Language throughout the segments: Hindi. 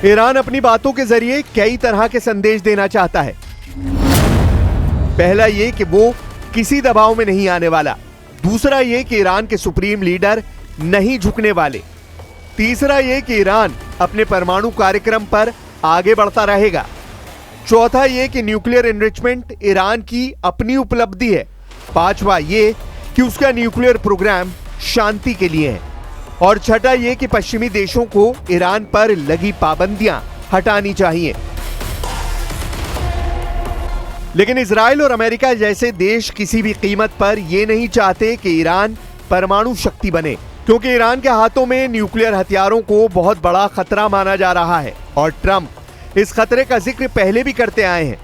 ईरान अपनी बातों के जरिए कई तरह के संदेश देना चाहता है। पहला ये कि वो किसी दबाव में नहीं आने वाला। दूसरा ये कि ईरान के सुप्रीम लीडर नहीं झुकने वाले। तीसरा ये कि ईरान अपने परमाणु कार्यक्रम पर आगे बढ़ता रहेगा। चौथा ये कि न्यूक्लियर एनरिचमेंट ईरान की अपनी उपलब्धि है। पांचवा ये कि उसका न्यूक्लियर प्रोग्राम शांति के लिए है। और छठा ये कि पश्चिमी देशों को ईरान पर लगी पाबंदियां हटानी चाहिए। लेकिन इजराइल और अमेरिका जैसे देश किसी भी कीमत पर यह नहीं चाहते कि ईरान परमाणु शक्ति बने, क्योंकि ईरान के हाथों में न्यूक्लियर हथियारों को बहुत बड़ा खतरा माना जा रहा है और ट्रंप इस खतरे का जिक्र पहले भी करते आए हैं।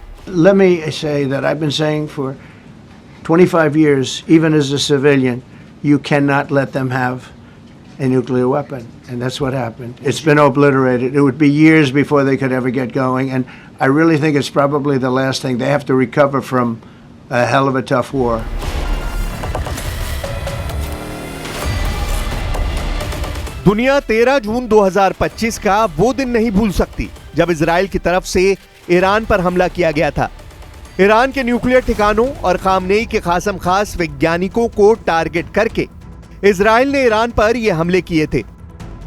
Let me say that I've been saying for 25 years, even as a civilian, you cannot let them have a nuclear weapon, and that's what happened. It's been obliterated. It would be years before they could ever get going, and I really think it's probably the last thing. They have to recover from a hell of a tough war. दुनिया 13 जून 2025 का वो दिन नहीं भूल सकती जब इजराइल की तरफ से ईरान पर हमला किया गया था। ईरान के न्यूक्लियर ठिकानों और खामनेई के खासम खास वैज्ञानिकों को टारगेट करके इजराइल ने ईरान पर ये हमले किए थे।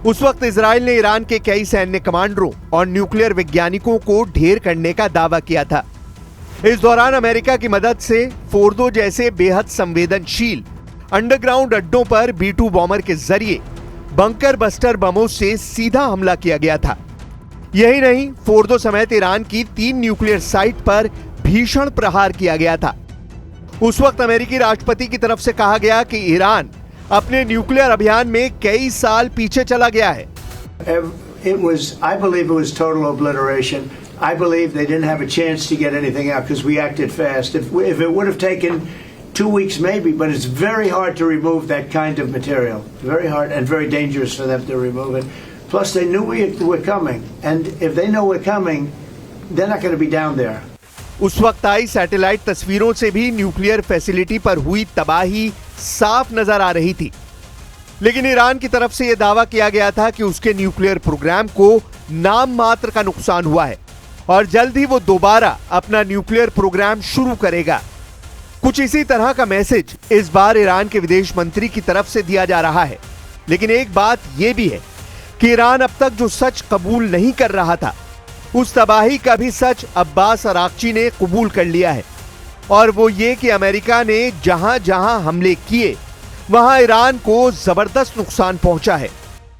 उस वक्त इजराइल ने ईरान के कई सैन्य कमांडरों और न्यूक्लियर वैज्ञानिकों को ढेर करने का दावा किया था। इस दौरान अमेरिका की मदद से फोर्दो जैसे बेहद संवेदनशील अंडरग्राउंड अड्डों पर B-2 बॉम्बर के जरिए बंकर बस्टर बमों से सीधा हमला किया गया था। यही नहीं, फोर्दो समेत ईरान की 3 न्यूक्लियर साइट पर भीषण प्रहार किया गया था। उस वक्त अमेरिकी राष्ट्रपति की तरफ से कहा गया कि ईरान अपने न्यूक्लियर अभियान में कई साल पीछे चला गया है। I believe it was total obliteration. I believe they didn't have a chance to get anything out because we acted fast. If it would have taken 2 weeks maybe, but it's very hard to remove that kind of material. Very hard and very dangerous for them to remove it. Plus they knew we were coming, and if they know we're coming, they're not going to be down there. उस वक्त आई सैटेलाइट तस्वीरों से भी न्यूक्लियर फैसिलिटी पर हुई तबाही साफ नजर आ रही थी। लेकिन ईरान की तरफ से यह दावा किया गया था कि उसके न्यूक्लियर प्रोग्राम को नाम मात्र का नुकसान हुआ है और जल्द ही वो दोबारा अपना न्यूक्लियर प्रोग्राम शुरू करेगा। कुछ इसी तरह का मैसेज इस बार ईरान के विदेश मंत्री की तरफ से दिया जा रहा है। लेकिन एक बात यह भी है कि ईरान अब तक जो सच कबूल नहीं कर रहा था, उस तबाही का भी सच अब्बास अराक्ची ने कबूल कर लिया है, और वो ये कि अमेरिका ने जहां जहां हमले किए वहां ईरान को जबरदस्त नुकसान पहुंचा है।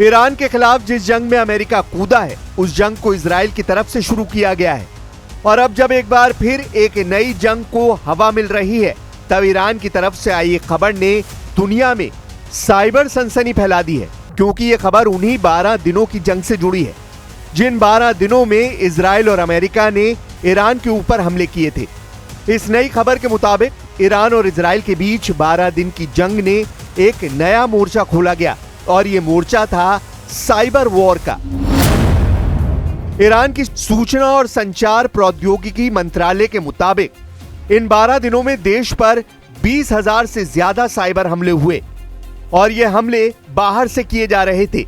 ईरान के खिलाफ जिस जंग में अमेरिका कूदा है, उस जंग को इजराइल की तरफ से शुरू किया गया है, और अब जब एक बार फिर एक नई जंग को हवा मिल रही है, तब ईरान की तरफ से आई खबर ने दुनिया में साइबर सनसनी फैला दी है, क्योंकि ये खबर उन्हीं 12 दिनों की जंग से जुड़ी है जिन 12 दिनों में इजराइल और अमेरिका ने ईरान के ऊपर हमले किए थे। इस नई खबर के मुताबिक ईरान और इजराइल के बीच 12 दिन की जंग ने एक नया मोर्चा खोला गया, और ये मोर्चा था साइबर वॉर का। ईरान की सूचना और संचार प्रौद्योगिकी मंत्रालय के मुताबिक इन 12 दिनों में देश पर 20,000 से ज्यादा साइबर हमले हुए, और ये हमले बाहर से किए जा रहे थे।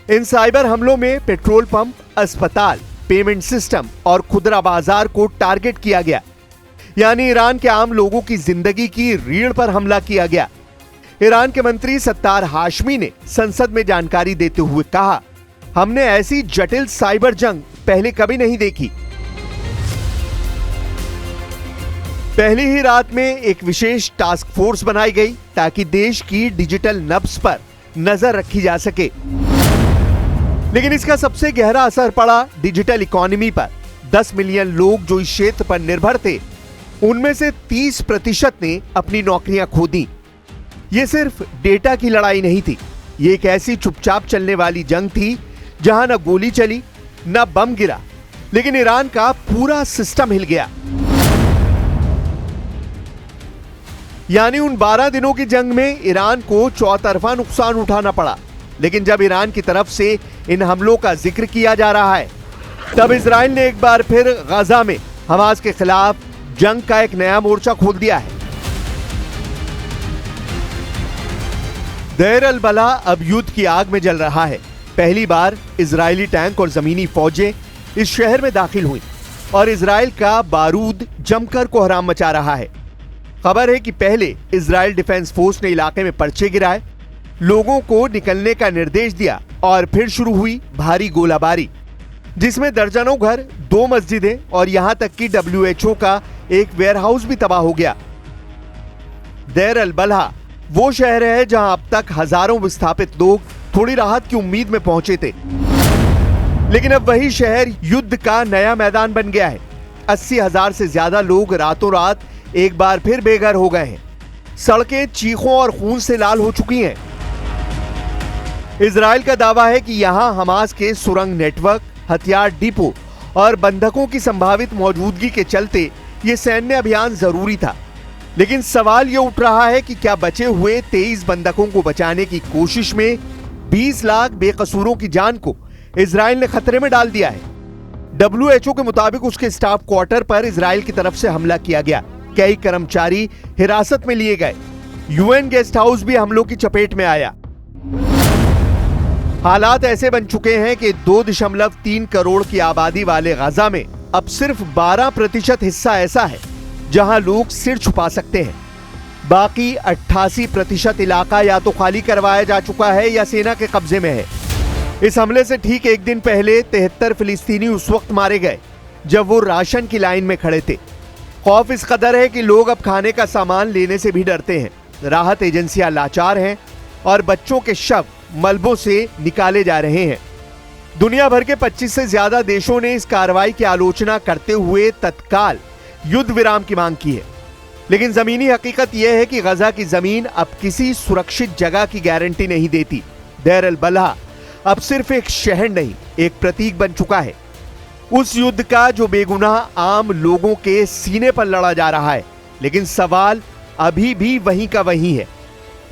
इन साइबर हमलों में पेट्रोल पंप, अस्पताल, पेमेंट सिस्टम और खुदरा बाजार को टारगेट किया गया, यानी ईरान के आम लोगों की जिंदगी की रीढ़ पर हमला किया गया। ईरान के मंत्री सत्तार हाशमी ने संसद में जानकारी देते हुए कहा, हमने ऐसी जटिल साइबर जंग पहले कभी नहीं देखी। पहली ही रात में एक विशेष टास्क फोर्स बनाई गई ताकि देश की डिजिटल नब्ज पर नजर रखी जा सके। लेकिन इसका सबसे गहरा असर पड़ा डिजिटल इकोनॉमी पर। 10 मिलियन लोग जो इस क्षेत्र पर निर्भर थे, उनमें से 30% ने अपनी नौकरियां खो दी। ये सिर्फ डेटा की लड़ाई नहीं थी, ये एक ऐसी चुपचाप चलने वाली जंग थी जहां न गोली चली न बम गिरा, लेकिन ईरान का पूरा सिस्टम हिल गया। यानी उन 12 दिनों की जंग में ईरान को चौतरफा नुकसान उठाना पड़ा। लेकिन जब ईरान की तरफ से इन हमलों का जिक्र किया जा रहा है, तब इजराइल ने एक बार फिर गजा में हमास के खिलाफ जंग का एक नया मोर्चा खोल दिया है। देर अल बला अब युद्ध की आग में जल रहा है। पहली बार इजरायली टैंक और जमीनी फौजें इस शहर में दाखिल हुई और इजराइल का बारूद जमकर कोहराम मचा रहा है। खबर है कि पहले इजराइल डिफेंस फोर्स ने इलाके में पर्चे गिराए, लोगों को निकलने का निर्देश दिया और फिर शुरू हुई भारी गोलाबारी, जिसमें दर्जनों घर, 2 मस्जिदें और यहां तक कि WHO का एक वेयरहाउस भी तबाह हो गया। देर अल बलहा वो शहर है जहां अब तक हजारों विस्थापित लोग थोड़ी राहत की उम्मीद में पहुंचे थे, लेकिन अब वही शहर युद्ध का नया मैदान बन गया है। 80,000 से ज्यादा लोग रातों रात एक बार फिर बेघर हो गए हैं। सड़कें चीखों और खून से लाल हो चुकी हैं। इजराइल का दावा है कि यहां हमास के सुरंग नेटवर्क, हथियार डिपो और बंधकों की संभावित मौजूदगी के चलते यह सैन्य अभियान जरूरी था। लेकिन सवाल यह उठ रहा है कि क्या बचे हुए 23 बंधकों को बचाने की कोशिश में 20 लाख बेकसूरों की जान को इजराइल ने खतरे में डाल दिया है। WHO के मुताबिक उसके स्टाफ क्वार्टर पर इजराइल की तरफ से हमला किया गया। कई कर्मचारी हिरासत में लिए गए। UN गेस्ट हाउस भी हमलों की चपेट में आया। हालात ऐसे बन चुके हैं कि 2.3 करोड़ की आबादी वाले गाजा में अब सिर्फ 12% हिस्सा ऐसा है जहां लोग सिर छुपा सकते हैं। बाकी 88% इलाका या तो खाली करवाया जा चुका है या सेना के कब्जे में है। इस हमले से ठीक एक दिन पहले 73 फिलिस्तीनी उस वक्त मारे गए जब वो राशन की लाइन में खड़े थे। खौफ इस कदर है कि लोग अब खाने का सामान लेने से भी डरते हैं। राहत एजेंसियां लाचार हैं और बच्चों के शव मलबों से निकाले जा रहे हैं। दुनिया भर के 25 से ज्यादा देशों ने इस कार्रवाई की आलोचना करते हुए तत्काल युद्ध विराम की मांग की है। लेकिन जमीनी हकीकत यह है कि गजा की जमीन अब किसी सुरक्षित जगह की गारंटी नहीं देती। देर अल बलहा अब सिर्फ एक शहर नहीं, एक प्रतीक बन चुका है उस युद्ध का जो बेगुनाह आम लोगों के सीने पर लड़ा जा रहा है। लेकिन सवाल अभी भी वहीं का वहीं है,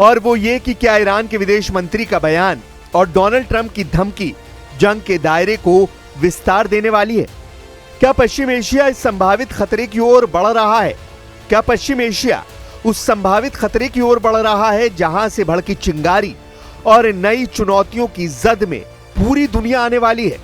और वो ये कि क्या ईरान के विदेश मंत्री का बयान और डोनाल्ड ट्रंप की धमकी जंग के दायरे को विस्तार देने वाली है? क्या पश्चिम एशिया इस संभावित खतरे की ओर बढ़ रहा है? क्या पश्चिम एशिया उस संभावित खतरे की ओर बढ़ रहा है जहां से भड़की चिंगारी और नई चुनौतियों की जद में पूरी दुनिया आने वाली है?